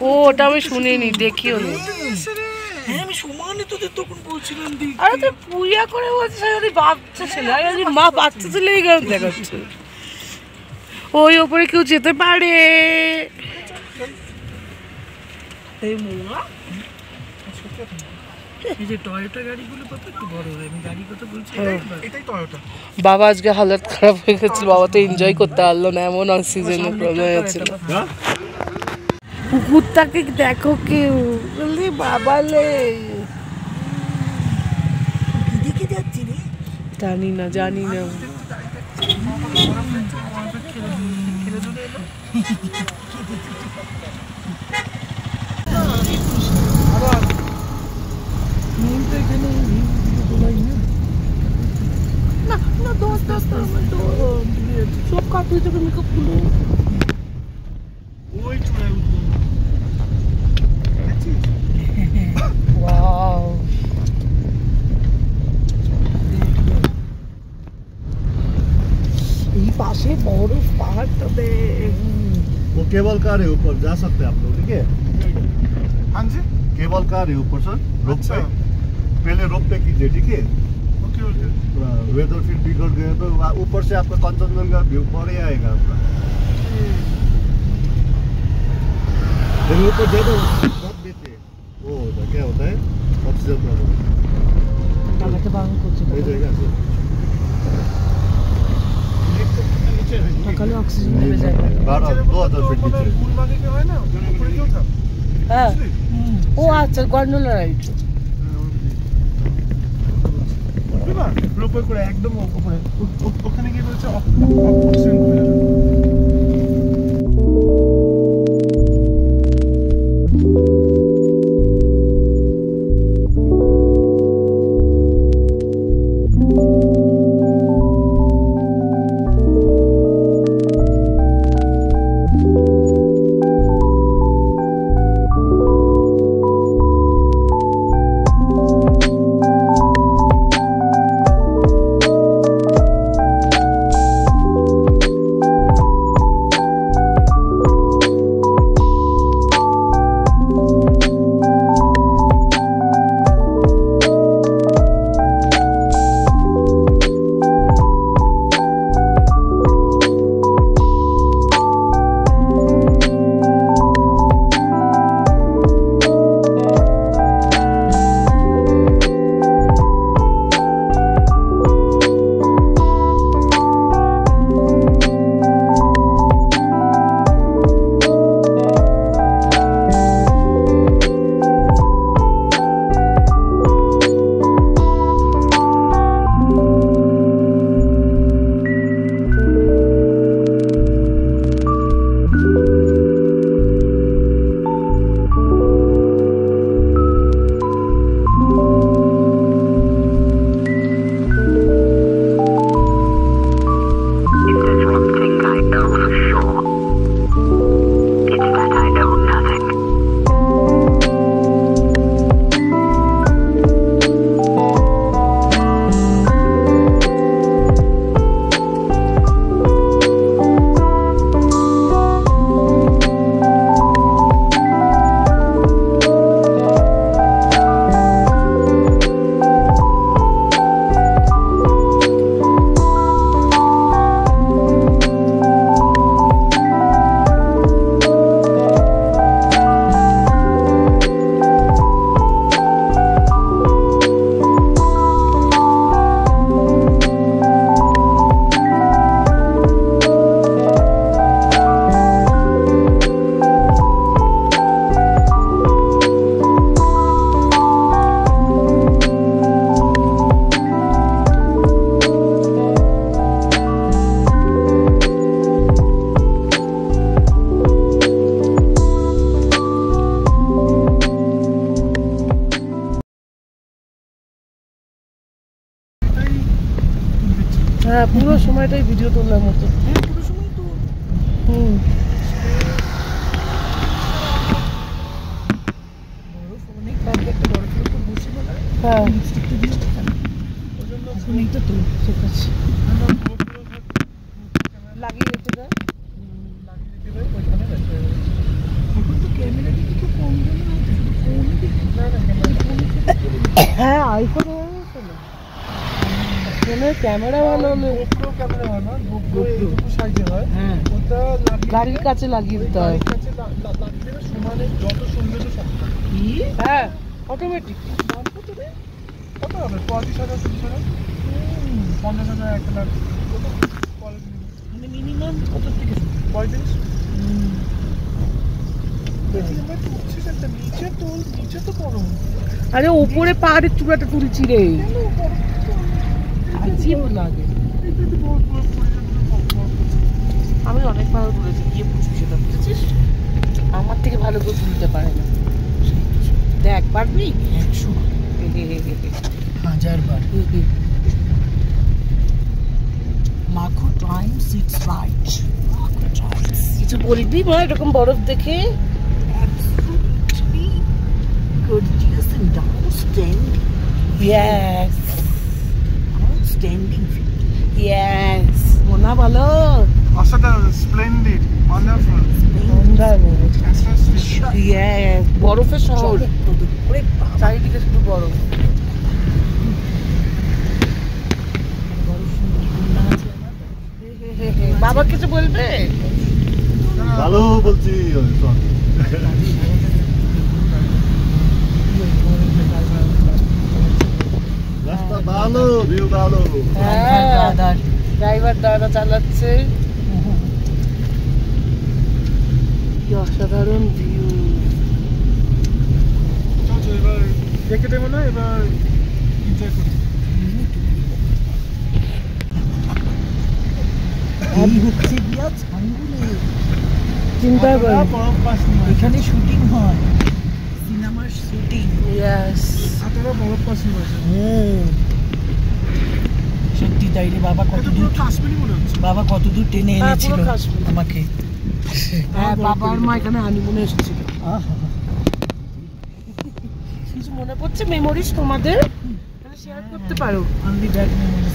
ওটা আমি শুনিনি, দেখিও নি। আরে তো পূজা করে বলছে বাচ্চা ছেলে, মা বাচ্চা ছেলে দেখাচ্ছে। ওই ওপরে কেউ যেতে পারে। বাবা আজকে হালত খারাপ হয়ে গেছিল, বাবা তো এনজয় করতে পারলো না, এমন অক্সিজেনের প্রবলেম হয়েছিল। পুকুরটাকে দেখো কেউ, বাবালে জানি না জানি না। সব কাটে তোকে মেকআপ গুলো। पासे बर्फ पहाड़ तो वो केबल कार है, ऊपर जा सकते हैं आप लोग, ठीक है? हाँ जी, केबल कार है ऊपर सर, रोप पे पहले रोप पे कीजिए, ठीक है? Okay okay. वेदर फिर बिगड़ गया तो ऊपर से आपका कंचनजंगा व्यू बढ़ आएगा आपका। लेकिन ऊपर ज्यादा बहुत देते हैं, वो होता क्या होता है ऑक्सीजन प्रॉब्लम हो जाएगा। सकाले ऑक्सीजन मिल जाएगा। 2000 फीट नीचे गुलमार्ग के है ना, ऊपर क्यों था? हां वो अच्छा গন্ডোলা রাইড। বুঝবা রোপে করে একদম উপরে, ওখানে কি বলছে অক্সিজেন করে যাবে। হ্যাঁ পুরো সময়টাই ভিডিও তোলার মতো। এইটা তো ঠিক আছে লাগিয়ে রেখে দেয় হ্যাঁ আইফোন ক্যামেরা ভালো হলে ক্যামেরা হয় না, GoPro এইটুকু সাইজে হয়। হ্যাঁ ওটা গাড়ির কাছে লাগিয়ে দিতে হয় লাগিয়ে সমানে যত সুন্দর সস্তা। হ্যাঁ অটোমেটিক দাম কত রে? কত হবে? 35,000 30,000 50,000 1 লাখ কত কোয়ালিটি মানে মিনিমাম কত থেকে 35 নিচে তো বড়। আরে উপরে পাহাড়ের চূড়াটা তুলছি রে আজীব লাগে আমি অনেক ভালো তুলেছি গিয়ে বুঝবি সেটা বুঝেছিস আমার থেকে ভালো করে তুলতে পারে না দেখ পারবি 1,000 বার লাখো টাইমস ইটস রাইট কিছু বলবি মা এরকম বরফ দেখে absolutely gorgeous and outstanding Yes. outstanding Yes. Mona ভালো অসাধারণ, স্প্লেন্ডিড, ওয়ান্ডারফুল। Yes. বরফের শহর চারিদিকে শুধু বরফ বাবা কিছু বলবে ভালো বলছি রাস্তা ভালো, ভিউ ভালো। হ্যাঁ ড্রাইভার দাদা চালাচ্ছে কি অসাধারণ ভিউ চল এবার দেখে দেবো না, এবার এনজয় করি। হচ্ছে গিয়া ছাঙ্গুলে চিন্তা কর বরফ পাস এখানে শুটিং হয় সিনেমার শুটিং ইয়েস এতটা বরফ পাস হয়েছে। সত্যি তাই রে বাবা এটা কত পুরো দূর কাশ্মীরি মনে হচ্ছে। বাবা কত দূর টেনে হ্যাঁ, এনেছিল পুরো কাশ্মীর। আমাকে হ্যাঁ বাবা আর মা এখানে হানিমুনে এসেছিল আহা কিছু মনে পড়ছে মেমোরিজ তোমাদের তাহলে শেয়ার করতে পারো অনলি ব্যাড মেমোরিজ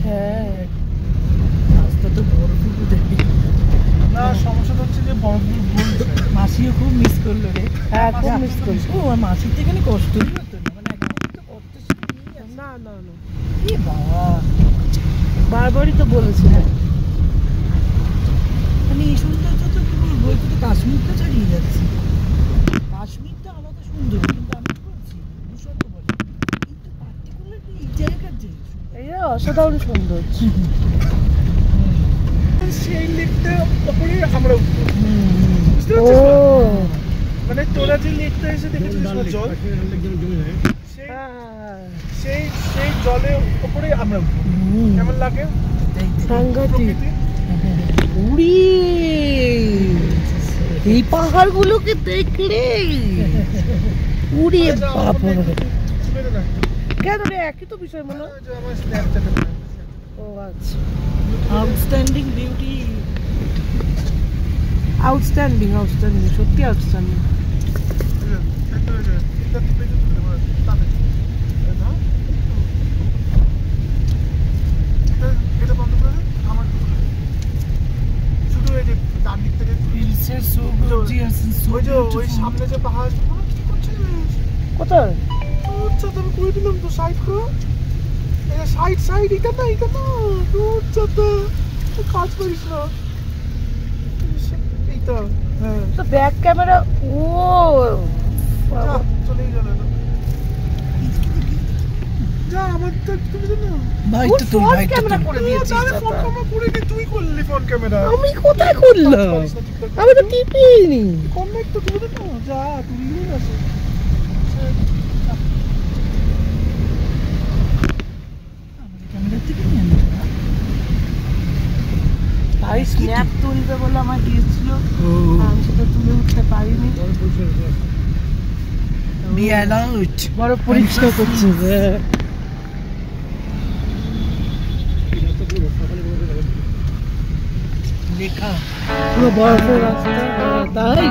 হ্যাঁ রাস্তা তো বরফগুলো দেখি না, সমস্যাটা হচ্ছে যে বরফগুলো গলছে। মাসিও খুব মিস করলো রে হ্যাঁ খুব মিস করছি ও আর মাসির তো এখানে কষ্টই হতো না মানে একদম তো কষ্ট শুনিয়ে আছে না না না এ বাবা বারবারই তো বলেছিলাম মানে এই সৌন্দর্য তো কি বলবো একটু তো কাশ্মীরটা ছাড়িয়ে যাচ্ছে কাশ্মীরটা আলাদা সুন্দর কিন্তু আমি কি বলছি ভূস্বর্গ বলে কিন্তু পার্টিকুলারলি এই জায়গার যে এই অসাধারণ সুন্দর সেই লেকটা ওপরে আমরা উঠবো, বুঝতে ও পারছিস তো? মানে তোরা যে লেকটা এসে দেখেছিস না জল, সেই সেই সেই জলের ওপরে আমরা উঠবো। কেমন লাগে সাংঘাতিক প্রকৃতি? উড়ি এই পাহাড়গুলোকে দেখলে উড়ি আরে যা, বাবা আমাকে একটু তুলে দে না। কেন রে একই তো বিষয় মনে হয়? ওই যে আমার স্ন্যাপচ্যাটে ও আচ্ছা আউটস্ট্যান্ডিং বিউটি আউটস্ট্যান্ডিং আউটস্ট্যান্ডিং সত্যি আউটস্ট্যান্ডিং এটা বন্ধ করে দে, আমার শুধু এই যে ডান দিক থেকে feels so gorgeous and so ওই যে ওই beautiful সামনে যে পাহাড়, কি করছিস? কোথায় আচ্ছা আমি করে দিলাম তো, সাইড করো। সাইড সাইড এটা না আচ্ছা কাজ করিস না এইটা। হ্যাঁ তো ব্যাক ক্যামেরা ও বাবা। চলেই গেল না। যা আমার তো তুমি জানো ভাই ওর তো তোর front ভাই তো camera তোর করে দিয়েছিস তাহলে দাদা। ফোন ক্যামেরা করে নি, তুই করলি ফোন ক্যামেরা। আমি কোথায় করলাম আমি তো টিপিনি কমেন্ট তো তুলে দে না, যা তুললি না সে। ক্যামেরা থেকে নিয়ে আনতে ভাই স্ন্যাপ তুলবে বলে আমার দিয়েছিল আমি সেটা তুলে উঠতে পারিনি be allowed বড় পরীক্ষা করছে লেখা পুরো বরফের রাস্তা, তাই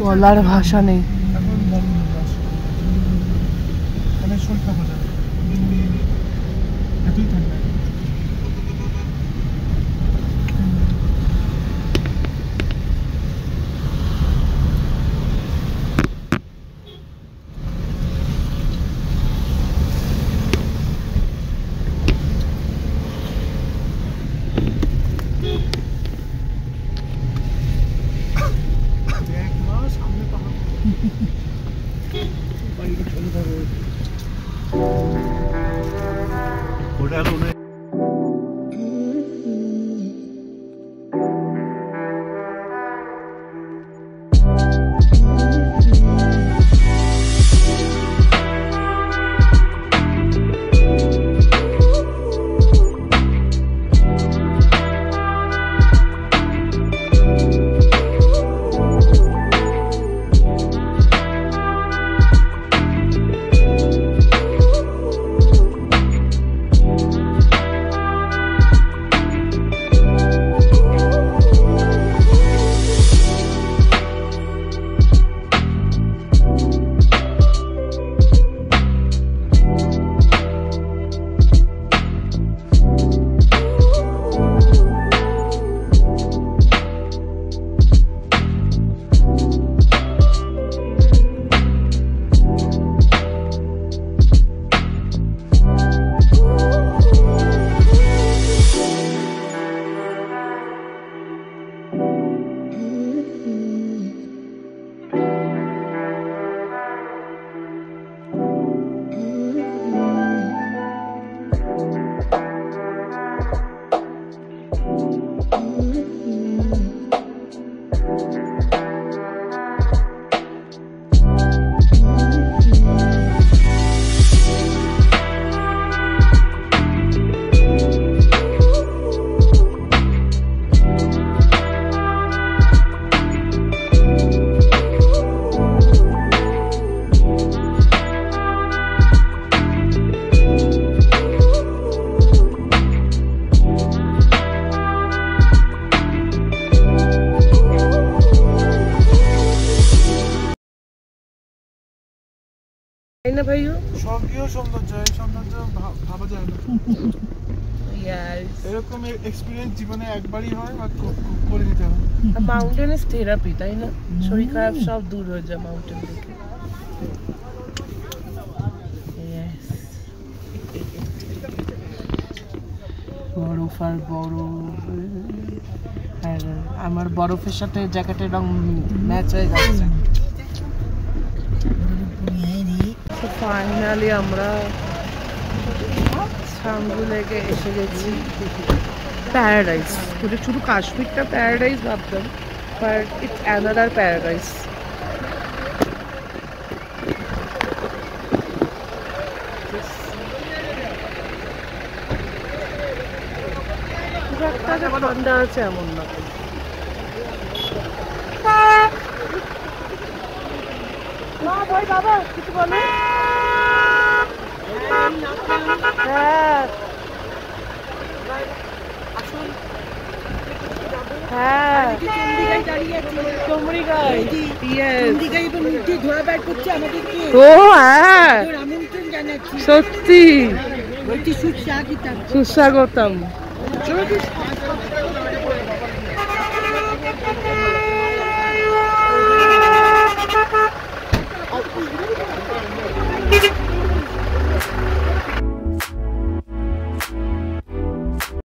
বলার ভাষা নেই। এখন মানে শরীর খারাপ হয়ে যাবে এতই ঠান্ডা। ওটা আর মনে হয় তাই না ভাইও? স্বর্গীয় সৌন্দর্য, এই সৌন্দর্য ভাবা যায় না। Yes. এরকম এক্সপিরিয়েন্স জীবনে একবারই হয় আর করে নিতে হয়। মাউন্টেন ইজ থেরাপি, তাই না? শরীর খারাপ সব দূর হয়ে যায় মাউন্টেন থেকে। বরফ আর বরফ, আর আমার বরফের সাথে জ্যাকেটের রং ম্যাচ হয়ে যাচ্ছে। ফাইনালি আমরা সাঙ্গু লেকে এসে গেছি। প্যারাডাইস, ওটা শুধু কাশ্মীরটা প্যারাডাইস ভাবতাম, বাট ইটস অ্যানাদার প্যারাডাইস। একটা যে ঠান্ডা আছে এমন না। না ভাই বাবা কিছু বলো। হ্যাঁ হ্যাঁ চমড়িগাই ও হ্যাঁ সত্যি সুস্বাগতম।